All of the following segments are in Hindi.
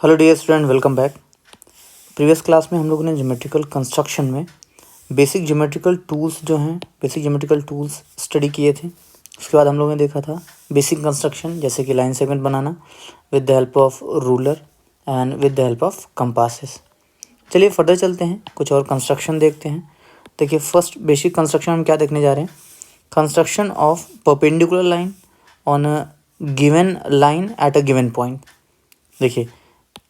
Hello dear student, welcome back. Previous class में हम लोगों ने ज्योमेट्रिकल कंस्ट्रक्शन में बेसिक ज्योमेट्रिकल टूल्स स्टडी किए थे। उसके बाद हम लोगों ने देखा था बेसिक कंस्ट्रक्शन, जैसे कि line segment banana with the help of ruler and with the help of compasses. चलिए फर्दर चलते हैं, कुछ और कंस्ट्रक्शन देखते हैं। देखिए, फर्स्ट बेसिक कंस्ट्रक्शन हम क्या देखने जा रहे हैं। Construction of perpendicular line on a given line at a given point. देखिए,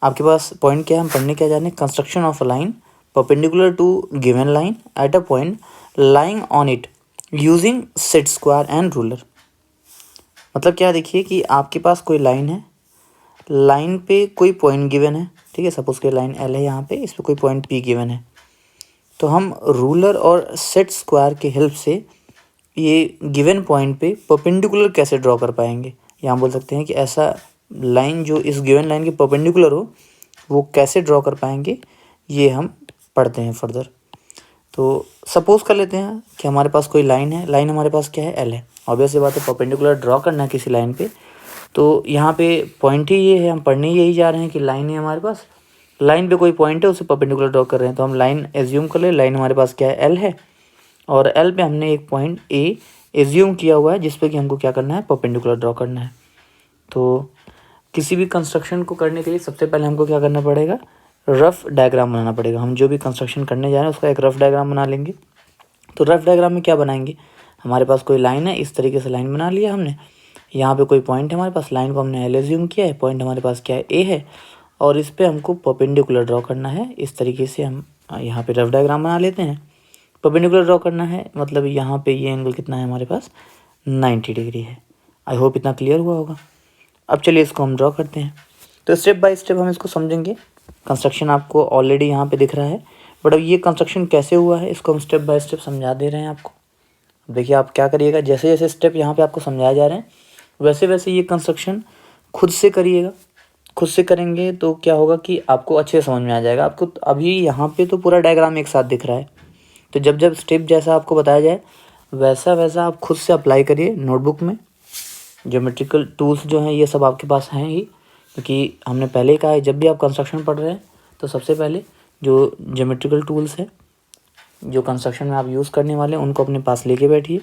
आपके पास पॉइंट क्या है, हम पढ़ने क्या जा रहे हैं। Construction of a line perpendicular to given line at a point lying on it using set square and ruler. मतलब क्या, देखिए कि आपके पास कोई लाइन है, लाइन पे कोई पॉइंट गिवन है, ठीक है। सपोज कि लाइन एल है, यहाँ पे इस पर कोई पॉइंट पी गिवन है, तो हम रूलर और सेट स्क्वायर की हेल्प से ये गिवन पॉइंट पे परपेंडिकुलर कैसे ड्रॉ कर पाएंगे। यहाँ बोल सकते हैं कि ऐसा लाइन जो इस गिवन लाइन के परपेंडिकुलर हो, वो कैसे ड्रॉ कर पाएंगे, ये हम पढ़ते हैं फर्दर। तो सपोज कर लेते हैं कि हमारे पास कोई लाइन है, लाइन हमारे पास क्या है, एल है। ऑब्वियस सी बात है, परपेंडिकुलर ड्रॉ करना है किसी लाइन पे, तो यहाँ पे पॉइंट ही ये है, हम पढ़ने यही जा रहे हैं कि लाइन है हमारे पास, लाइन पे कोई पॉइंट है, उसे परपेंडिकुलर ड्रॉ कर रहे हैं। तो हम लाइन एज्यूम कर ले, लाइन हमारे पास क्या है, एल है, और एल पे हमने एक पॉइंट ए एज्यूम किया हुआ है, जिस पे कि हमको क्या करना है, परपेंडिकुलर ड्रॉ करना है। तो किसी भी कंस्ट्रक्शन को करने के लिए सबसे पहले हमको क्या करना पड़ेगा, रफ डायग्राम बनाना पड़ेगा। हम जो भी कंस्ट्रक्शन करने जा रहे हैं उसका एक रफ डायग्राम बना लेंगे। तो रफ डायग्राम में क्या बनाएंगे, हमारे पास कोई लाइन है, इस तरीके से लाइन बना लिया हमने। यहाँ पे कोई पॉइंट है हमारे पास, लाइन को हमने एल एज्यूम किया है, पॉइंट हमारे पास क्या है, ए है, और इस पर हमको परपेंडिकुलर ड्रॉ करना है। इस तरीके से हम यहाँ पे रफ डायग्राम बना लेते हैं। परपेंडिकुलर ड्रॉ करना है मतलब यहाँ पे ये एंगल कितना है हमारे पास, 90 डिग्री है। आई होप इतना क्लियर हुआ होगा। अब चलिए इसको हम ड्रॉ करते हैं। तो स्टेप बाय स्टेप हम इसको समझेंगे। कंस्ट्रक्शन आपको ऑलरेडी यहाँ पे दिख रहा है, बट अब ये कंस्ट्रक्शन कैसे हुआ है इसको हम स्टेप बाय स्टेप समझा दे रहे हैं आपको। देखिए, आप क्या करिएगा, जैसे जैसे स्टेप यहाँ पे आपको समझाए जा रहे हैं वैसे वैसे ये कंस्ट्रक्शन खुद से करिएगा। खुद से करेंगे तो क्या होगा कि आपको अच्छे से समझ में आ जाएगा। आपको अभी यहाँ पे तो पूरा डायग्राम एक साथ दिख रहा है, तो जब जब स्टेप जैसा आपको बताया जाए वैसा वैसा आप खुद से अप्लाई करिए नोटबुक में। ज्योमेट्रिकल टूल्स जो हैं ये सब आपके पास हैं ही, क्योंकि हमने पहले ही कहा है जब भी आप कंस्ट्रक्शन पढ़ रहे हैं तो सबसे पहले जो ज्योमेट्रिकल टूल्स है जो कंस्ट्रक्शन में आप यूज़ करने वाले हैं उनको अपने पास लेके बैठिए।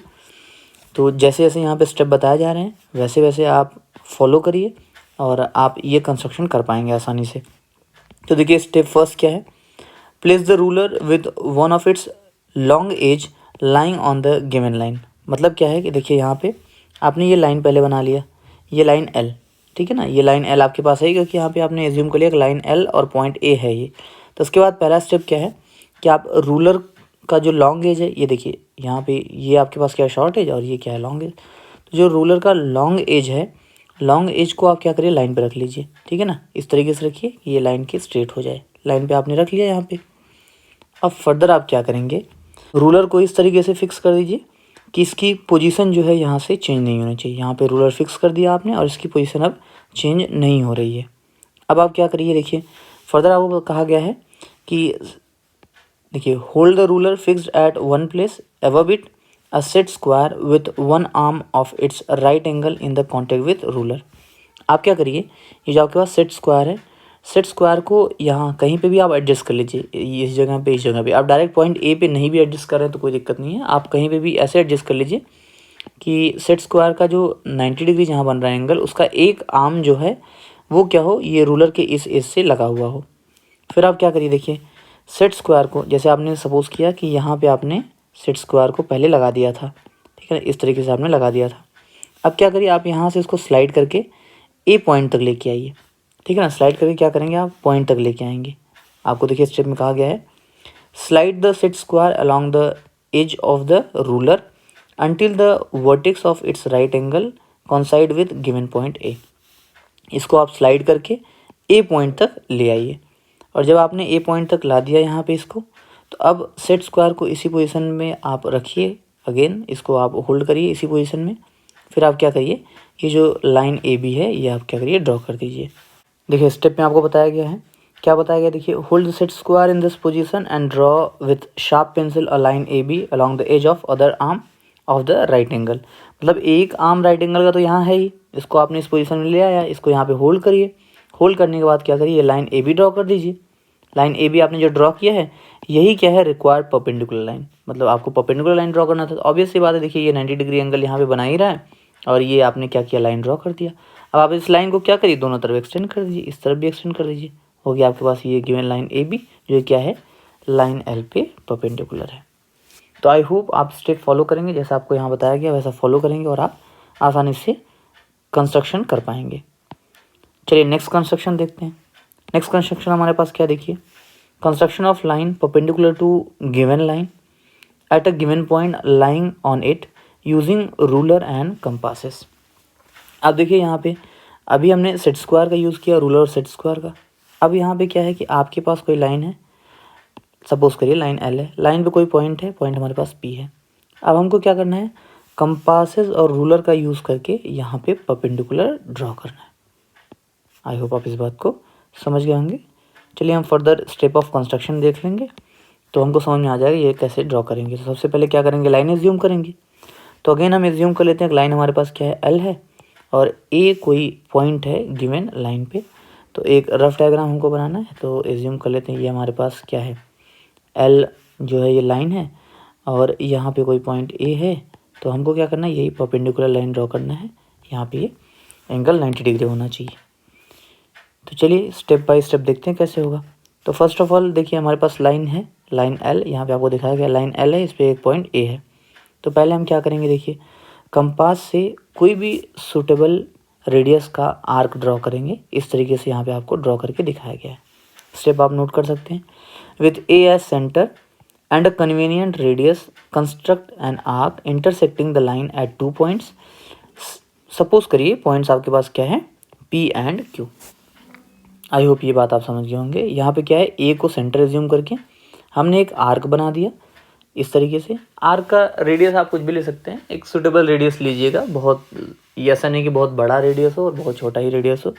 तो जैसे जैसे यहाँ पे स्टेप बताए जा रहे हैं वैसे वैसे आप फॉलो करिए और आप ये कंस्ट्रक्शन कर पाएंगे आसानी से। तो देखिए, स्टेप फर्स्ट क्या है, place the ruler with one of its long edge lying on the given line. मतलब क्या है कि देखिए, यहाँ पे आपने ये लाइन पहले बना लिया, ये लाइन एल, ठीक है ना, ये लाइन एल आपके पास है क्योंकि यहाँ पे आपने एज्यूम कर लिया कि लाइन एल और पॉइंट ए है ये। तो उसके बाद पहला स्टेप क्या है कि आप रूलर का जो लॉन्ग एज है, ये देखिए यहाँ पे ये आपके पास क्या है, शॉर्ट एज, और ये क्या है, लॉन्ग एज। तो जो रूलर का लॉन्ग एज है, लॉन्ग एज को आप क्या करिए, लाइन पे रख लीजिए, ठीक है ना। इस तरीके से रखिए कि ये लाइन की स्ट्रेट हो जाए। लाइन पे आपने रख लिया यहाँ पे। अब फर्दर आप क्या करेंगे, रूलर को इस तरीके से फिक्स कर दीजिए कि इसकी पोजीशन जो है यहाँ से चेंज नहीं होनी चाहिए। यहाँ पे रूलर फिक्स कर दिया आपने और इसकी पोजीशन अब चेंज नहीं हो रही है। अब आप क्या करिए, देखिए फर्दर आपको कहा गया है कि देखिए, hold the ruler fixed at one place above it a set square with one arm of its right angle in the contact with ruler. आप क्या करिए, ये जो आपके पास सेट स्क्वायर है, सेट स्क्वायर को यहाँ कहीं पे भी आप एडजस्ट कर लीजिए, इस जगह पे, इस जगह पे। आप डायरेक्ट पॉइंट ए पे नहीं भी एडजस्ट कर रहे हैं तो कोई दिक्कत नहीं है, आप कहीं पे भी ऐसे एडजस्ट कर लीजिए कि सेट स्क्वायर का जो 90 डिग्री जहाँ बन रहा है एंगल, उसका एक आर्म जो है वो क्या हो, ये रूलर के इस एज से लगा हुआ हो। फिर आप क्या करिए, देखिए सेट स्क्वायर को, जैसे आपने सपोज़ किया कि यहाँ पे आपने सेट स्क्वायर को पहले लगा दिया था, ठीक है ना, इस तरीके से आपने लगा दिया था। अब क्या करिए, आप यहाँ से इसको स्लाइड करके ए पॉइंट तक लेके आइए, ठीक है ना। स्लाइड करके क्या करेंगे, आप पॉइंट तक लेके आएंगे। आपको देखिए स्टेप में कहा गया है, slide the set square along the edge of the ruler until the vertex of its right angle coincide with given point A. इसको आप स्लाइड करके ए पॉइंट तक ले आइए। और जब आपने ए पॉइंट तक ला दिया यहाँ पे इसको, तो अब सेट स्क्वायर को इसी पोजीशन में आप रखिए। अगेन इसको आप होल्ड करिए इसी पोजीशन में। फिर आप क्या करिए, ये जो लाइन ए बी है ये आप क्या करिए, ड्रॉ कर दीजिए। देखिए स्टेप में आपको बताया गया है, क्या बताया गया, देखिए hold the set square in this position and draw with sharp pencil a line A B along the edge of other arm of the right angle. मतलब एक आर्म राइट एंगल का तो यहाँ है ही, इसको आपने इस पोजीशन में ले आया, इसको यहाँ पे होल्ड करिए। होल्ड करने के बाद क्या करिए, लाइन ए बी ड्रॉ कर दीजिए। लाइन ए बी आपने जो ड्रॉ किया है यही क्या है, रिक्वायर्ड परपेंडिकुलर लाइन, मतलब आपको परपेंडिकुलर लाइन ड्रॉ करना था। तो ऑब्वियस सी बात है, देखिए ये 90 डिग्री एंगल यहाँ पे बना ही रहा है और ये आपने क्या किया, लाइन ड्रॉ कर दिया। अब आप इस लाइन को क्या करिए, दोनों तरफ एक्सटेंड कर दीजिए, इस तरफ भी एक्सटेंड कर दीजिए। हो गया आपके पास ये गिवन लाइन ए बी जो क्या है, लाइन एल पे परपेंडिकुलर है। तो आई होप आप स्टेप फॉलो करेंगे, जैसा आपको यहाँ बताया गया वैसा फॉलो करेंगे और आप आसानी से कंस्ट्रक्शन कर पाएंगे। चलिए नेक्स्ट कंस्ट्रक्शन देखते हैं। नेक्स्ट कंस्ट्रक्शन हमारे पास क्या, देखिए, construction of line perpendicular to given line at a given point lying on it using ruler and compasses. अब देखिए यहाँ पे अभी हमने सेट स्क्वायर का यूज़ किया, रूलर और सेट स्क्वायर का। अब यहाँ पे क्या है कि आपके पास कोई लाइन है, सपोज करिए लाइन एल है, लाइन पे कोई पॉइंट है, पॉइंट हमारे पास पी है। अब हमको क्या करना है, कंपासेस और रूलर का यूज़ करके यहाँ पे परपेंडिकुलर ड्रॉ करना है। आई होप आप इस बात को समझ गए होंगे। चलिए हम फर्दर स्टेप ऑफ कंस्ट्रक्शन देख लेंगे तो हमको समझ में आ जाएगा ये कैसे ड्रॉ करेंगे। तो सबसे पहले क्या करेंगे, लाइन एज्यूम करेंगे। तो अगेन हम एज्यूम कर लेते हैं लाइन हमारे पास क्या है, एल है और ए कोई पॉइंट है गिवन लाइन पे। तो एक रफ डायग्राम हमको बनाना है, तो एज्यूम कर लेते हैं ये हमारे पास क्या है, एल जो है ये लाइन है और यहाँ पे कोई पॉइंट ए है। तो हमको क्या करना है, यही परपेंडिकुलर लाइन ड्रॉ करना है, यहाँ पे ये एंगल 90 डिग्री होना चाहिए। तो चलिए स्टेप बाय स्टेप देखते हैं कैसे होगा। तो फर्स्ट ऑफ ऑल देखिए हमारे पास लाइन है, लाइन एल, यहाँ पे आपको दिखाया गया लाइन एल है, इस पर एक पॉइंट ए है। तो पहले हम क्या करेंगे, देखिए कंपास से कोई भी सूटेबल रेडियस का आर्क ड्रॉ करेंगे। इस तरीके से यहाँ पे आपको ड्रॉ करके दिखाया गया है, स्टेप आप नोट कर सकते हैं। With A as centre and a convenient radius construct an arc intersecting the line at 2 points. Suppose करिए पॉइंट्स आपके पास क्या है, P and Q. I hope ये बात आप समझ गए होंगे। यहाँ पे क्या है, ए को सेंटर एज्यूम करके हमने एक आर्क बना दिया इस तरीके से। आर्क का रेडियस आप कुछ भी ले सकते हैं, एक सुटेबल रेडियस लीजिएगा, बहुत ऐसा नहीं कि बहुत बड़ा रेडियस हो और बहुत छोटा ही रेडियस हो,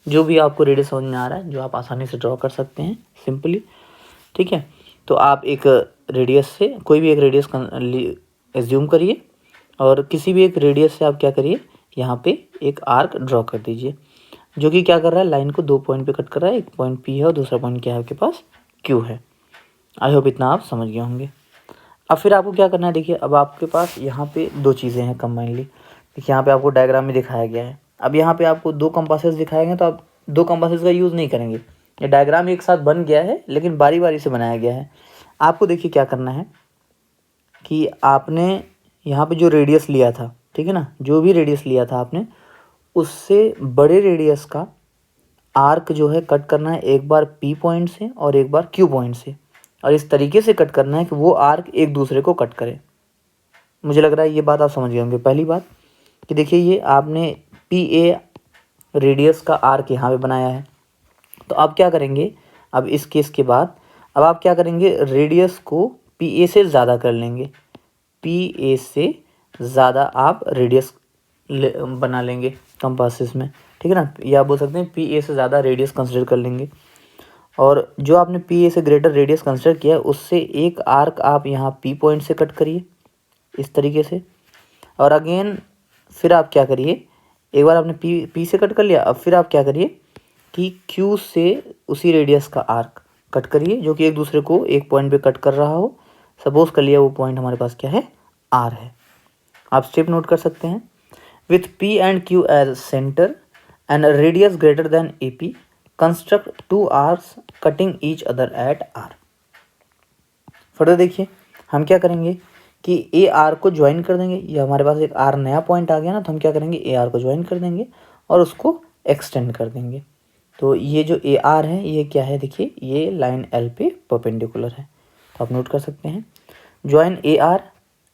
जो भी आपको रेडियस समझ में आ रहा है जो आप आसानी से ड्रॉ कर सकते हैं सिंपली, ठीक है। तो आप एक रेडियस से कोई भी एक रेडियस एज्यूम करिए और किसी भी एक रेडियस से आप क्या करिए, यहाँ पे एक आर्क ड्रॉ कर दीजिए जो कि क्या कर रहा है, लाइन को 2 पॉइंट पे कट कर रहा है। एक पॉइंट पी है और दूसरा पॉइंट क्या है आपके पास, क्यू है। आई होप इतना आप समझ गए होंगे। अब फिर आपको क्या करना है, देखिए अब आपके पास यहाँ पे 2 चीज़ें हैं कंबाइनली। देखिए यहाँ पे आपको डायग्राम में दिखाया गया है। अब यहाँ पे आपको 2 कंपासेस दिखाए गए तो आप 2 कंपासेस का यूज़ नहीं करेंगे। ये डायग्राम एक साथ बन गया है लेकिन बारी बारी से बनाया गया है। आपको देखिए क्या करना है कि आपने यहाँ पे जो रेडियस लिया था, ठीक है ना, जो भी रेडियस लिया था आपने, उससे बड़े रेडियस का आर्क जो है कट करना है, एक बार पी पॉइंट से और एक बार क्यू पॉइंट से, और इस तरीके से कट करना है कि वो आर्क एक दूसरे को कट करे। मुझे लग रहा है ये बात आप समझ गए होंगे। पहली बात कि देखिए ये आपने पी ए रेडियस का आर्क यहाँ पे बनाया है। तो आप क्या करेंगे, अब इस केस के बाद अब आप क्या करेंगे, रेडियस को पी ए से ज़्यादा कर लेंगे। पी ए से ज़्यादा आप रेडियस बना लेंगे कंपासेस में, ठीक है ना, या बोल सकते हैं पी ए से ज़्यादा रेडियस कंसिडर कर लेंगे। और जो आपने पी ए से ग्रेटर रेडियस कंसिडर किया उससे एक आर्क आप यहाँ पी पॉइंट से कट करिए इस तरीके से। और अगेन फिर आप क्या करिए, एक बार आपने पी से कट कर लिया, अब फिर आप क्या करिए कि क्यू से उसी रेडियस का आर्क कट करिए जो कि एक दूसरे को एक पॉइंट पे कट कर रहा हो। सपोज कर लिया वो पॉइंट हमारे पास क्या है, आर है। आप स्टेप नोट कर सकते हैं। With P and Q as centre and radius greater than A P construct 2 arcs cutting each other at R. Further देखिए हम क्या करेंगे कि ए आर को ज्वाइन कर देंगे। ये हमारे पास एक आर नया पॉइंट आ गया ना, तो हम क्या करेंगे, ए आर को ज्वाइन कर देंगे और उसको एक्सटेंड कर देंगे। तो ये जो ए आर है ये क्या है, देखिए ये लाइन एल पे परपेंडिकुलर है। तो आप नोट कर सकते हैं, join A R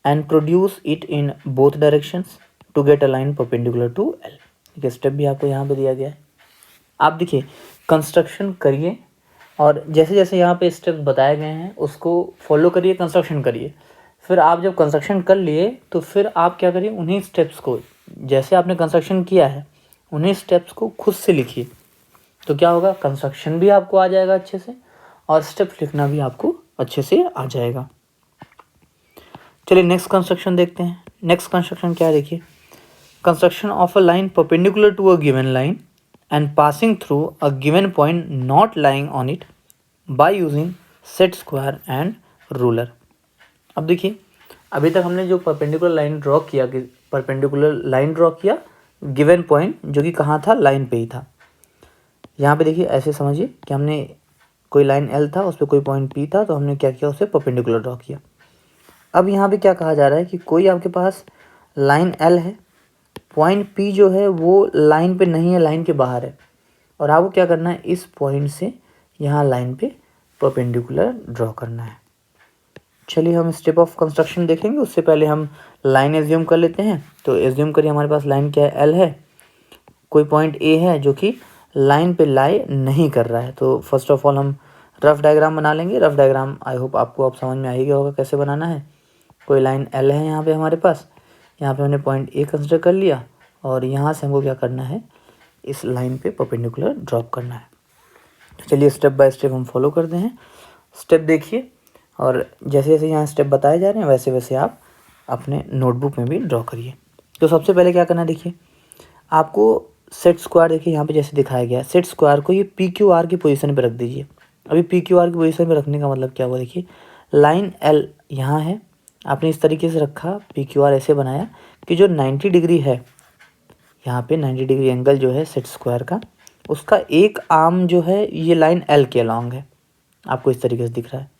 and produce it in both directions to get a line perpendicular to L. देखिए स्टेप भी आपको यहाँ पे दिया गया है। आप देखिए कंस्ट्रक्शन करिए और जैसे जैसे यहाँ पे स्टेप्स बताए गए हैं उसको फॉलो करिए, कंस्ट्रक्शन करिए। फिर आप जब कंस्ट्रक्शन कर लिए तो फिर आप क्या करिए, उन्हीं स्टेप्स को जैसे आपने कंस्ट्रक्शन किया है उन्हीं स्टेप्स को खुद से लिखिए। तो क्या होगा, कंस्ट्रक्शन भी आपको आ जाएगा अच्छे से और स्टेप्स लिखना भी आपको अच्छे से आ जाएगा। चलिए नेक्स्ट कंस्ट्रक्शन देखते हैं। नेक्स्ट कंस्ट्रक्शन क्या है, देखिए construction of a line perpendicular to a given line and passing through a given point not lying on it by using set square and ruler। अब देखिए, अभी तक हमने जो परपेंडिकुलर लाइन ड्रॉ किया, कि परपेंडिकुलर लाइन ड्रॉ किया गिवन पॉइंट जो कि कहाँ था, लाइन पे ही था। यहाँ पे देखिए ऐसे समझिए कि हमने कोई लाइन एल था, उस पर कोई पॉइंट पी था, तो हमने क्या किया, उसे परपेंडिकुलर ड्रॉ किया। अब यहाँ पे क्या कहा जा रहा है कि कोई आपके पास लाइन एल है, पॉइंट पी जो है वो लाइन पे नहीं है, लाइन के बाहर है, और आपको क्या करना है, इस पॉइंट से यहाँ लाइन पे परपेंडिकुलर ड्रॉ करना है। चलिए हम स्टेप ऑफ कंस्ट्रक्शन देखेंगे, उससे पहले हम लाइन एज्यूम कर लेते हैं। तो एज्यूम करिए हमारे पास लाइन क्या है, एल है, कोई पॉइंट ए है जो कि लाइन पे लाई नहीं कर रहा है। तो फर्स्ट ऑफ ऑल हम रफ डायग्राम बना लेंगे। रफ डायग्राम आई होप आपको अब समझ में आ ही गया होगा कैसे बनाना है। कोई लाइन एल है यहाँ पे हमारे पास, यहाँ पे हमने पॉइंट ए कंसिडर कर लिया, और यहाँ से हमको क्या करना है, इस लाइन पे परपेंडिकुलर ड्रॉप करना है। तो चलिए स्टेप बाय स्टेप हम फॉलो करते हैं। स्टेप देखिए, और जैसे जैसे यहाँ स्टेप बताए जा रहे हैं वैसे वैसे आप अपने नोटबुक में भी ड्रॉ करिए। तो सबसे पहले क्या करना है, देखिए आपको सेट स्क्वायर, देखिए यहाँ पे जैसे दिखाया गया है, सेट स्क्वायर को ये पी क्यू आर की पोजीशन पे रख दीजिए। अभी पी क्यू आर की पोजीशन पे रखने का मतलब क्या हुआ, देखिए लाइन एल यहाँ है, आपने इस तरीके से रखा, पी क्यू आर ऐसे बनाया कि जो 90 डिग्री है, यहाँ पे 90 डिग्री एंगल जो है सेट स्क्वायर का, उसका एक आर्म जो है ये लाइन एल के अलॉन्ग है, आपको इस तरीके से दिख रहा है।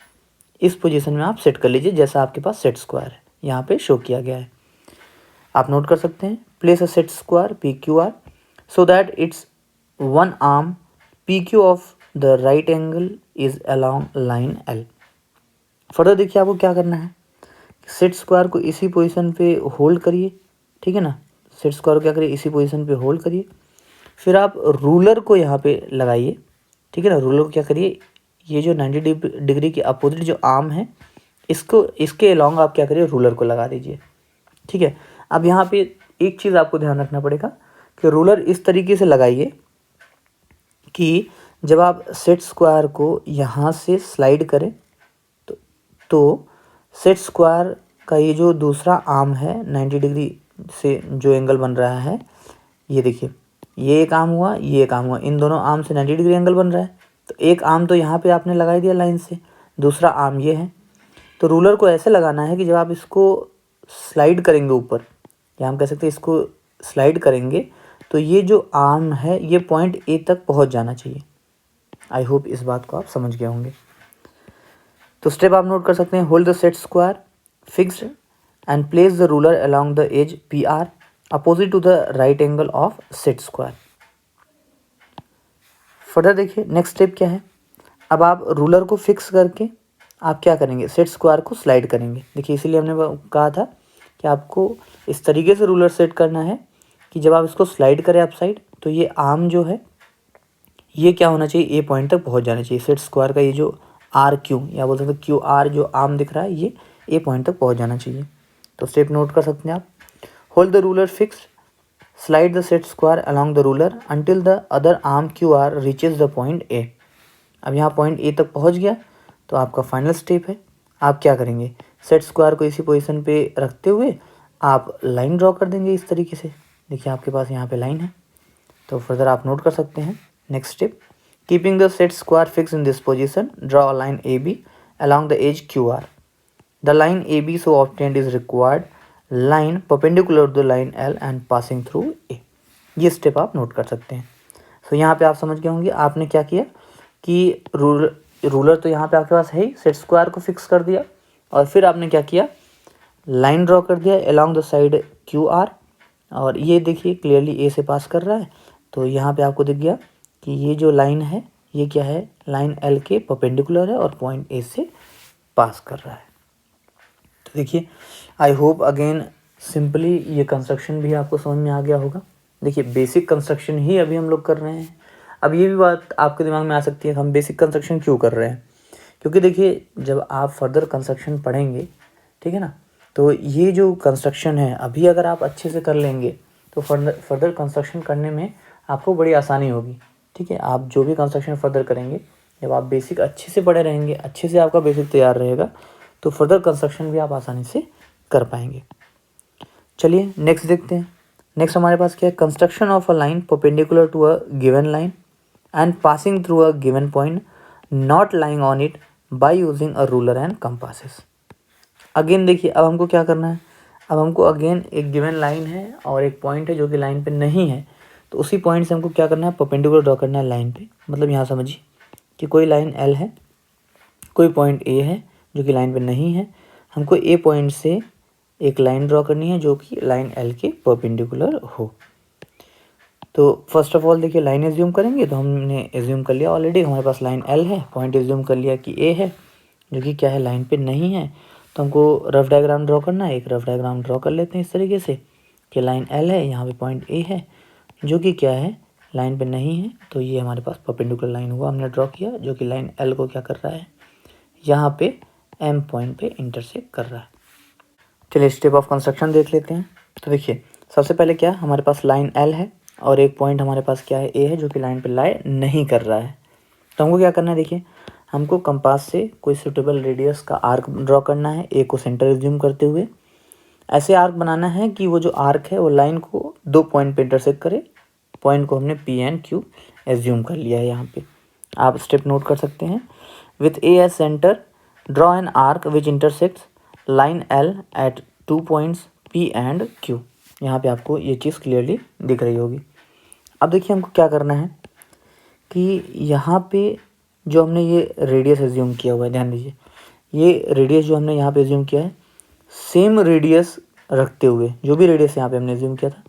इस पोजीशन में आप सेट कर लीजिए जैसा आपके पास सेट स्क्वायर है, यहाँ पे शो किया गया है, आप नोट कर सकते हैं। Place a set square P Q R so that its one arm PQ of the right angle is along line L। Further देखिए आपको क्या करना है, सेट स्क्वायर को इसी पोजीशन पे होल्ड करिए, ठीक है ना। सेट स्क्वायर को क्या करिए, इसी पोजीशन पे होल्ड करिए, फिर आप रूलर को यहाँ पे लगाइए, ठीक है ना। रूलर को क्या करिए, ये जो 90 डिग्री के अपोजिट जो आर्म है, इसको इसके अलॉन्ग आप क्या करिए, रूलर को लगा दीजिए, ठीक है। अब यहाँ पे एक चीज़ आपको ध्यान रखना पड़ेगा कि रूलर इस तरीके से लगाइए कि जब आप सेट स्क्वायर को यहाँ से स्लाइड करें तो सेट स्क्वायर का ये जो दूसरा आर्म है 90 डिग्री से जो एंगल बन रहा है, ये देखिए ये एक आर्म हुआ, ये एक आर्म हुआ, इन दोनों आर्म से 90 डिग्री एंगल बन रहा है। तो एक आर्म तो यहाँ पे आपने लगा दिया लाइन से, दूसरा आर्म ये है। तो रूलर को ऐसे लगाना है कि जब आप इसको स्लाइड करेंगे ऊपर, या हम कह सकते हैं इसको स्लाइड करेंगे, तो ये जो आर्म है ये पॉइंट ए तक पहुंच जाना चाहिए। आई होप इस बात को आप समझ गए होंगे। तो स्टेप आप नोट कर सकते हैं, hold the set square fixed and place the ruler along the edge P R opposite to the right angle of set square. Further देखिए नेक्स्ट स्टेप क्या है, अब आप रूलर को फिक्स करके आप क्या करेंगे, सेट स्क्वायर को स्लाइड करेंगे। देखिए इसीलिए हमने कहा था कि आपको इस तरीके से रूलर सेट करना है कि जब आप इसको स्लाइड करें अप साइड, तो ये आर्म जो है ये क्या होना चाहिए, ए पॉइंट तक पहुंच जाना चाहिए। सेट स्क्वायर का ये जो आर क्यू, या बोल सकते क्यू आर जो आर्म दिख रहा है, ये ए पॉइंट तक पहुंच जाना चाहिए। तो स्टेप नोट कर सकते हैं आप, hold the ruler fixed, slide the set square along the ruler until the other arm Q R reaches the point ए। अब यहाँ पॉइंट ए तक पहुँच गया, तो आपका फाइनल स्टेप है, आप क्या करेंगे, सेट स्क्वायर को इसी पोजीशन पे रखते हुए आप लाइन ड्रॉ कर देंगे इस तरीके से। देखिए आपके पास यहाँ पे लाइन है, तो फर्दर आप नोट कर सकते हैं। Next step, keeping the set square fix in this position, draw a line A B along the edge Q R. The line A B so obtained is required line perpendicular to the line L and passing through A. ये स्टेप आप नोट कर सकते हैं। तो यहाँ पे आप समझ गए होंगे आपने क्या किया कि रूलर तो यहाँ पे आपके पास है ही, सेट स्क्वायर को फिक्स कर दिया, और फिर आपने क्या किया, लाइन ड्रॉ कर दिया along the side Q R, और ये देखिए क्लियरली ए से पास कर रहा है। तो यहाँ पे आपको दिख गया कि ये जो लाइन है ये क्या है, लाइन एल के परपेंडिकुलर है और पॉइंट ए से पास कर रहा है। तो देखिए आई होप अगेन सिंपली ये कंस्ट्रक्शन भी आपको समझ में आ गया होगा। देखिए बेसिक कंस्ट्रक्शन ही अभी हम लोग कर रहे हैं। अब ये भी बात आपके दिमाग में आ सकती है, हम बेसिक कंस्ट्रक्शन क्यों कर रहे हैं, क्योंकि देखिए जब आप फर्दर कंस्ट्रक्शन पढ़ेंगे, ठीक है ना, तो ये जो कंस्ट्रक्शन है अभी अगर आप अच्छे से कर लेंगे तो फर्दर कंस्ट्रक्शन करने में आपको बड़ी आसानी होगी, ठीक है। आप जो भी कंस्ट्रक्शन फर्दर करेंगे, जब आप बेसिक अच्छे से पढ़े रहेंगे, अच्छे से आपका बेसिक तैयार रहेगा, तो फर्दर कंस्ट्रक्शन भी आप आसानी से कर पाएंगे। चलिए नेक्स्ट देखते हैं। नेक्स्ट हमारे पास क्या है, construction of a line perpendicular to a given line and passing through a given point not lying on it by using a ruler and compasses. Again देखिए अब हमको क्या करना है, अब हमको अगेन एक गिवन लाइन है और एक पॉइंट है जो कि लाइन पे नहीं है, तो उसी पॉइंट से हमको क्या करना है, परपेंडिकुलर ड्रॉ करना है लाइन पे। मतलब यहाँ समझिए कि कोई लाइन एल है, कोई पॉइंट ए है जो कि लाइन पे नहीं है, हमको ए पॉइंट से एक लाइन ड्रॉ करनी है जो कि लाइन एल के परपेंडिकुलर हो। तो फर्स्ट ऑफ ऑल देखिए लाइन एज्यूम करेंगे, तो हमने एज्यूम कर लिया ऑलरेडी हमारे पास लाइन एल है, पॉइंट एज्यूम कर लिया कि ए है जो कि क्या है, लाइन पे नहीं है। तो हमको रफ डायग्राम ड्रॉ करना है, एक रफ डायग्राम ड्रॉ कर लेते हैं इस तरीके से कि लाइन एल है, यहाँ पे पॉइंट ए है जो कि क्या है, लाइन पे नहीं है। तो ये हमारे पास परपेंडिकुलर लाइन हुआ, हमने ड्रॉ किया जो कि लाइन एल को क्या कर रहा है, यहाँ पे एम पॉइंट पे इंटरसेक्ट कर रहा है। चलिए स्टेप ऑफ कंस्ट्रक्शन देख लेते हैं। तो देखिए सबसे पहले क्या, हमारे पास लाइन एल है और एक पॉइंट हमारे पास क्या है, ए है जो कि लाइन पे लाई नहीं कर रहा है। तो हमको क्या करना है, देखिए हमको कंपास से कोई सुटेबल रेडियस का आर्क ड्रॉ करना है, ए को सेंटर एज्यूम करते हुए। ऐसे आर्क बनाना है कि वो जो आर्क है वो लाइन को दो पॉइंट पे इंटरसेक्ट करे। पॉइंट को हमने पी एंड क्यू एज्यूम कर लिया है यहाँ पे, आप स्टेप नोट कर सकते हैं। With A as centre draw an arc which intersects line L at 2 points P and Q. यहाँ पे आपको ये चीज़ क्लियरली दिख रही होगी। अब देखिए हमको क्या करना है कि यहाँ पे जो हमने ये रेडियस एज्यूम किया हुआ है, ध्यान दीजिए ये रेडियस जो हमने यहाँ पे एज्यूम किया है, सेम रेडियस रखते हुए, जो भी रेडियस यहाँ पे हमने एज्यूम किया था,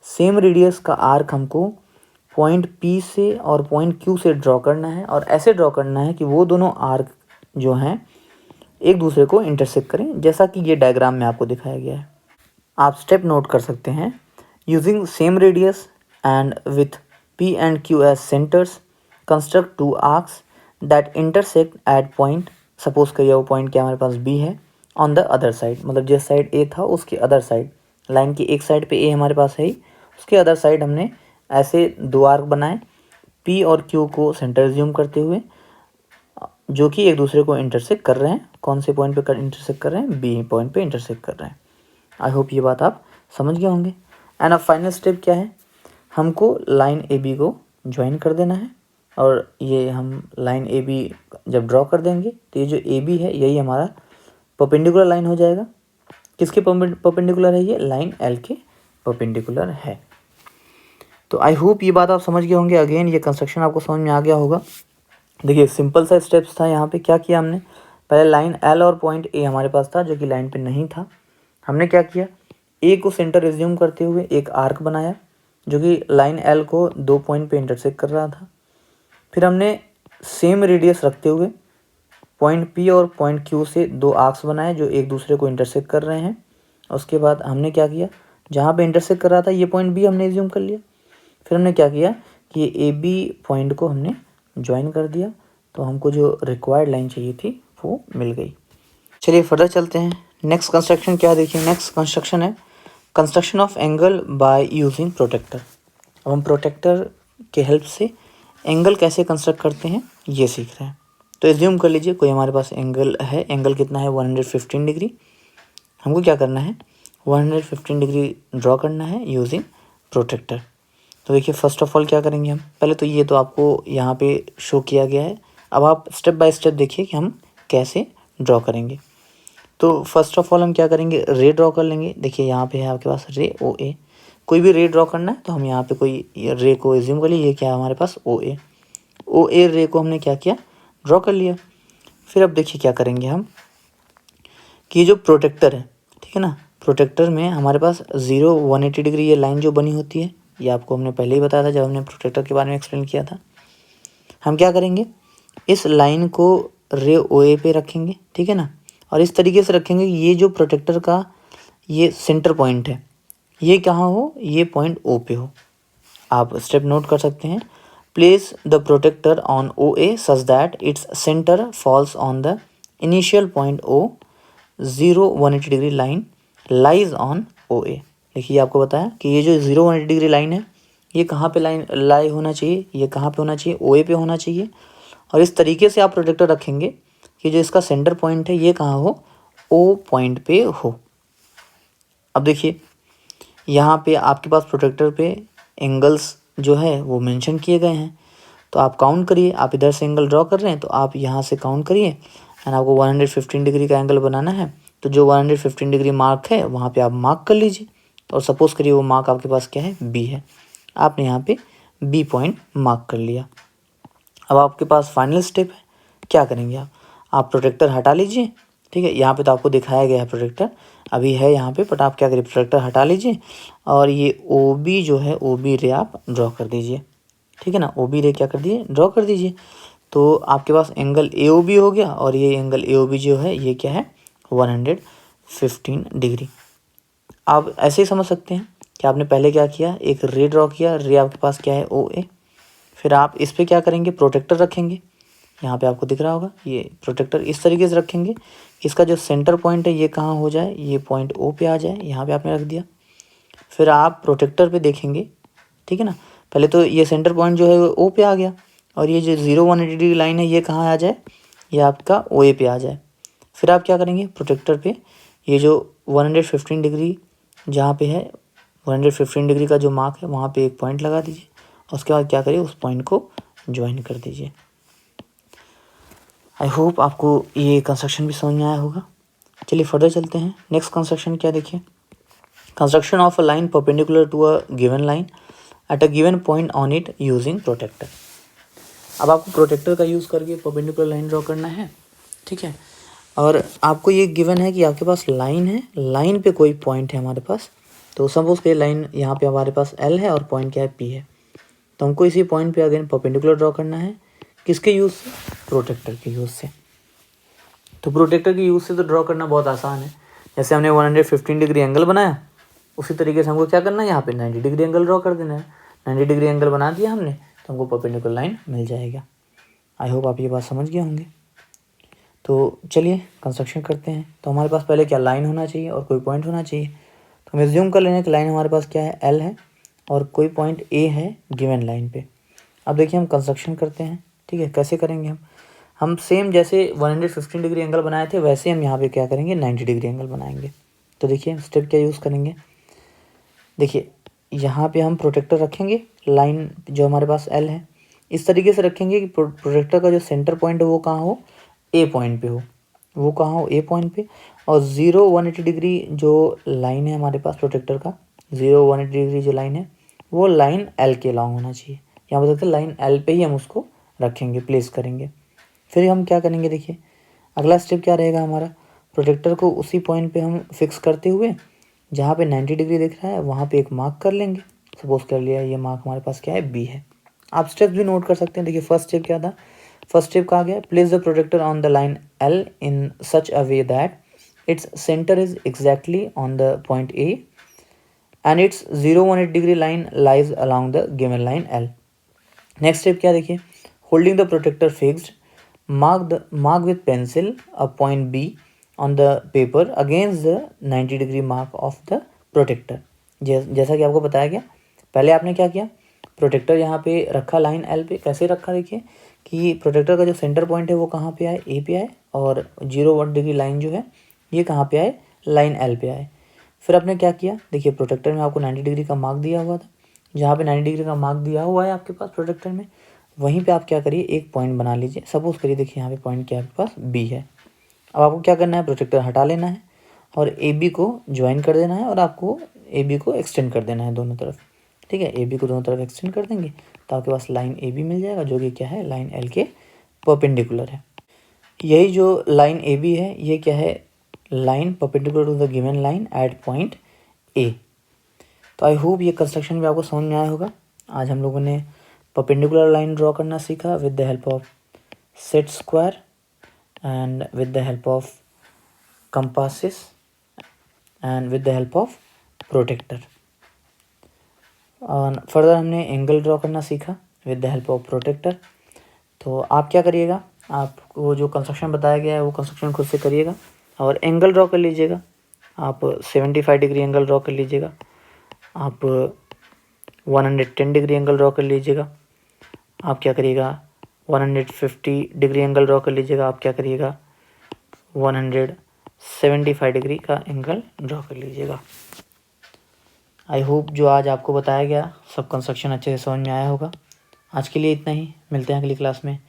सेम रेडियस का आर्क हमको पॉइंट पी से और पॉइंट क्यू से ड्रॉ करना है। और ऐसे ड्रॉ करना है कि वो दोनों आर्क जो हैं एक दूसरे को इंटरसेक्ट करें, जैसा कि ये डायग्राम में आपको दिखाया गया है। आप स्टेप नोट कर सकते हैं। Using same radius and with P and Q as centres construct two arcs that intersect at point, suppose करिए वो पॉइंट क्या हमारे पास बी है, ऑन द अदर साइड, मतलब जिस साइड ए था उसके अदर साइड, लाइन की एक साइड पे ए हमारे पास है ही, उसके अदर साइड हमने ऐसे दो आर्क बनाए पी और क्यू को सेंटर एज्यूम करते हुए, जो कि एक दूसरे को इंटरसेक्ट कर रहे हैं। कौन से पॉइंट पे इंटरसेक्ट कर रहे हैं, बी पॉइंट पे इंटरसेक्ट कर रहे हैं। आई होप ये बात आप समझ गए होंगे। एंड अब फाइनल स्टेप क्या है, हमको लाइन ए बी को ज्वाइन कर देना है। और ये हम लाइन ए बी जब ड्रॉ कर देंगे तो ये जो ए बी है यही हमारा परपेंडिकुलर लाइन हो जाएगा। किसके परपेंडिकुलर है, ये लाइन एल के परपेंडिकुलर है। तो आई होप ये बात आप समझ गए होंगे। अगेन ये कंस्ट्रक्शन आपको समझ में आ गया होगा। देखिए सिंपल सा स्टेप्स था। यहाँ पे क्या किया हमने, पहले लाइन एल और पॉइंट ए हमारे पास था जो कि लाइन पे नहीं था। हमने क्या किया, ए को सेंटर एज्यूम करते हुए एक आर्क बनाया जो कि लाइन एल को दो पॉइंट पे इंटरसेक्ट कर रहा था। फिर हमने सेम रेडियस रखते हुए पॉइंट पी और पॉइंट क्यू से दो आर्क्स बनाए जो एक दूसरे को इंटरसेक्ट कर रहे हैं। उसके बाद हमने क्या किया, जहाँ पे इंटरसेक्ट कर रहा था ये पॉइंट बी हमने एज्यूम कर लिया। फिर हमने क्या किया कि ये ए बी पॉइंट को हमने ज्वाइन कर दिया, तो हमको जो रिक्वायर्ड लाइन चाहिए थी वो मिल गई। चलिए फर्दर चलते हैं। नेक्स्ट कंस्ट्रक्शन क्या देखिए, नेक्स्ट कंस्ट्रक्शन है construction of angle by using protector. अब हम प्रोटेक्टर के हेल्प से एंगल कैसे कंस्ट्रक्ट करते हैं ये सीख रहे हैं। तो एज्यूम कर लीजिए कोई हमारे पास एंगल है, एंगल कितना है 115 डिग्री। हमको क्या करना है, 115 डिग्री ड्रॉ करना है यूजिंग प्रोटेक्टर। तो देखिए फर्स्ट ऑफ ऑल क्या करेंगे हम, पहले तो ये तो आपको यहाँ पे शो किया गया है। अब आप स्टेप बाय स्टेप देखिए कि हम कैसे ड्रॉ करेंगे। तो फर्स्ट ऑफ ऑल हम क्या करेंगे, रे ड्रॉ कर लेंगे। देखिए यहाँ पे है आपके पास रे ओ ए, कोई भी रे ड्रॉ करना है तो हम यहाँ पे कोई रे को एज्यूम कर लिए। ये क्या है हमारे पास ओ ए रे को हमने क्या किया, ड्रॉ कर लिया। फिर अब देखिए क्या करेंगे हम कि ये जो प्रोटेक्टर है, ठीक है ना, प्रोटेक्टर में हमारे पास 180 डिग्री ये लाइन जो बनी होती है, ये आपको हमने पहले ही बताया था जब हमने प्रोटेक्टर के बारे में एक्सप्लेन किया था। हम क्या करेंगे, इस लाइन को रे ओ ए पे रखेंगे, ठीक है ना, और इस तरीके से रखेंगे कि ये जो प्रोटेक्टर का ये सेंटर पॉइंट है ये कहाँ हो, ये पॉइंट ओ पे हो। आप स्टेप नोट कर सकते हैं। Place the protector on O A such that its centre falls on the initial point O, 180 degree line lies on O A. देखिए आपको बताया कि ये जो 180 डिग्री लाइन है ये कहाँ पे लाइन लाई होना चाहिए, ये कहाँ पे होना चाहिए, ओ ए पे होना चाहिए। और इस तरीके से आप प्रोटेक्टर रखेंगे कि जो इसका सेंटर पॉइंट है ये कहाँ हो, ओ पॉइंट पे हो। अब देखिए यहाँ पे आपके पास प्रोटेक्टर पे एंगल्स जो है वो मेंशन किए गए हैं, तो आप काउंट करिए। आप इधर से एंगल ड्रॉ कर रहे हैं तो आप यहाँ से काउंट करिए एंड आपको 115 डिग्री का एंगल बनाना है। तो जो 115 डिग्री मार्क है वहाँ पे आप मार्क कर लीजिए, और सपोज़ करिए वो मार्क आपके पास क्या है, बी है। आपने यहाँ पे बी पॉइंट मार्क कर लिया। अब आपके पास फाइनल स्टेप है, क्या करेंगे आप प्रोटेक्टर हटा लीजिए। ठीक है, यहाँ पे तो आपको दिखाया गया है प्रोटेक्टर अभी है यहाँ पे, बट आप क्या करिए, प्रोटेक्टर हटा लीजिए और ये ओ बी जो है, ओ बी रे आप ड्रॉ कर दीजिए। ठीक है ना, ओ बी रे क्या कर दिए, ड्रॉ कर दीजिए। तो आपके पास एंगल ए ओ बी हो गया, और ये एंगल ए ओ बी जो है ये क्या है, 115 डिग्री। आप ऐसे ही समझ सकते हैं कि आपने पहले क्या किया, एक रे ड्रॉ किया, रे आपके पास क्या है, ओ ए। फिर आप इस पर क्या करेंगे, प्रोटेक्टर रखेंगे। यहाँ पे आपको दिख रहा होगा ये प्रोटेक्टर इस तरीके से रखेंगे, इसका जो सेंटर पॉइंट है ये कहाँ हो जाए, ये पॉइंट ओ पे आ जाए। यहाँ पे आपने रख दिया। फिर आप प्रोटेक्टर पे देखेंगे, ठीक है ना, पहले तो ये सेंटर पॉइंट जो है वो ओ पे आ गया, और ये जो 180 डिग्री लाइन है ये कहाँ आ जाए, ये आपका ओ ए पे आ जाए। फिर आप क्या करेंगे, प्रोटेक्टर पे ये जो 115 डिग्री जहाँ पे है, 115 डिग्री का जो मार्क है वहाँ पे एक पॉइंट लगा दीजिए, और उसके बाद क्या करिए, उस पॉइंट को ज्वाइन कर दीजिए। आई होप आपको ये कंस्ट्रक्शन भी समझ में आया होगा। चलिए फर्दर चलते हैं। नेक्स्ट कंस्ट्रक्शन क्या देखिए, construction of a line perpendicular to a given line at a given point on it using protector. अब आपको प्रोटेक्टर का यूज़ करके परपेंडिकुलर लाइन ड्रॉ करना है। ठीक है, और आपको ये गिवन है कि आपके पास लाइन है, लाइन पे कोई पॉइंट है हमारे पास। तो सपोज के लाइन यहाँ पे हमारे पास एल है और पॉइंट क्या है, पी है। तो हमको इसी पॉइंट पे अगेन परपेंडिकुलर ड्रॉ करना है, किसके यूज़ से, प्रोटेक्टर के यूज़ से। तो प्रोटेक्टर के यूज़ से तो ड्रॉ करना बहुत आसान है। जैसे हमने 115 डिग्री एंगल बनाया, उसी तरीके से हमको क्या करना है, यहाँ पे 90 डिग्री एंगल ड्रॉ कर देना है। 90 डिग्री एंगल बना दिया हमने, तो हमको परपेंडिकुलर लाइन मिल जाएगा। आई होप आप ये बात समझ गए होंगे। तो चलिए कंस्ट्रक्शन करते हैं। तो हमारे पास पहले क्या, लाइन होना चाहिए और कोई पॉइंट होना चाहिए। तो हम एज्यूम कर लेंगे कि लाइन हमारे पास क्या है, एल है, और कोई पॉइंट ए है गिवन लाइन पे। अब देखिए हम कंस्ट्रक्शन करते हैं। ठीक है, कैसे करेंगे हम सेम जैसे 115 डिग्री एंगल बनाए थे वैसे हम यहाँ पे क्या करेंगे, 90 डिग्री एंगल बनाएंगे। तो देखिए स्टेप क्या यूज़ करेंगे, देखिए यहाँ पे हम प्रोटेक्टर रखेंगे, लाइन जो हमारे पास एल है इस तरीके से रखेंगे कि प्रोटेक्टर का जो सेंटर पॉइंट है वो कहाँ हो, ए पॉइंट पे हो, वो कहाँ हो, ए पॉइंट पे। और 180 डिग्री जो लाइन है हमारे पास प्रोटेक्टर का, 180 डिग्री जो लाइन है वो लाइन एल के लॉन्ग होना चाहिए। यहाँ पर देखते हैं लाइन एल पे ही हम उसको रखेंगे, प्लेस करेंगे। फिर हम क्या करेंगे, देखिए अगला स्टेप क्या रहेगा हमारा, प्रोटेक्टर को उसी पॉइंट पे हम फिक्स करते हुए जहाँ पे 90 डिग्री दिख रहा है वहाँ पे एक मार्क कर लेंगे। सपोज कर लिया ये मार्क हमारे पास क्या है, बी है। आप स्टेप्स भी नोट कर सकते हैं। देखिए फर्स्ट स्टेप क्या था, फर्स्ट स्टेप कहा गया, place the protector on the line L in such a way that its centre is exactly on the point A and its 180 degree line lies along the given line L. Next step क्या देखिए, holding the protector fixed, mark with pencil a point B on the paper against the 90 degree mark of the protector. जैसा कि आपको बताया गया, पहले आपने क्या किया, प्रोटेक्टर यहाँ पे रखा लाइन एल पे। कैसे रखा, देखिए कि प्रोटेक्टर का जो सेंटर पॉइंट है वो कहाँ पे आए, ए पे आए, और 1 डिग्री लाइन जो है ये कहाँ पे आए, लाइन एल पे आए। फिर आपने क्या किया, देखिए प्रोटेक्टर में आपको 90 डिग्री का मार्क दिया हुआ था, जहाँ पे 90 डिग्री का मार्क दिया हुआ है आपके पास प्रोटेक्टर में, वहीं पे आप क्या करिए, एक पॉइंट बना लीजिए। सपोज करिए देखिए यहाँ पे पॉइंट क्या है आपके पास, बी है। अब आपको क्या करना है, प्रोटेक्टर हटा लेना है और ए बी को ज्वाइन कर देना है, और आपको ए बी को एक्सटेंड कर देना है दोनों तरफ। ठीक है, ए बी को दोनों तरफ एक्सटेंड कर देंगे तो आपके पास लाइन ए बी मिल जाएगा, जो कि क्या है, लाइन एल के परपेंडिकुलर है। यही जो लाइन ए बी है ये क्या है, line perpendicular to the given line at point A. तो आई होप ये कंस्ट्रक्शन भी आपको समझ में आया होगा। आज हम लोगों ने परपेंडिकुलर लाइन ड्रॉ करना सीखा with the help of set square and with the help of compasses and with the help of protector. और फर्दर हमने एंगल ड्रॉ करना सीखा with the help of protector. तो आप क्या करिएगा, आपको जो कंस्ट्रक्शन बताया गया है वो कंस्ट्रक्शन खुद से करिएगा और एंगल ड्रॉ कर लीजिएगा। आप 75 डिग्री एंगल ड्रॉ कर लीजिएगा, आप 110 डिग्री एंगल ड्रॉ कर लीजिएगा, आप क्या करिएगा 150 डिग्री एंगल ड्रॉ कर लीजिएगा, आप क्या करिएगा 175 डिग्री का एंगल ड्रॉ कर लीजिएगा। आई होप जो आज आपको बताया गया सब कंस्ट्रक्शन अच्छे से समझ में आया होगा। आज के लिए इतना ही, मिलते हैं अगली क्लास में।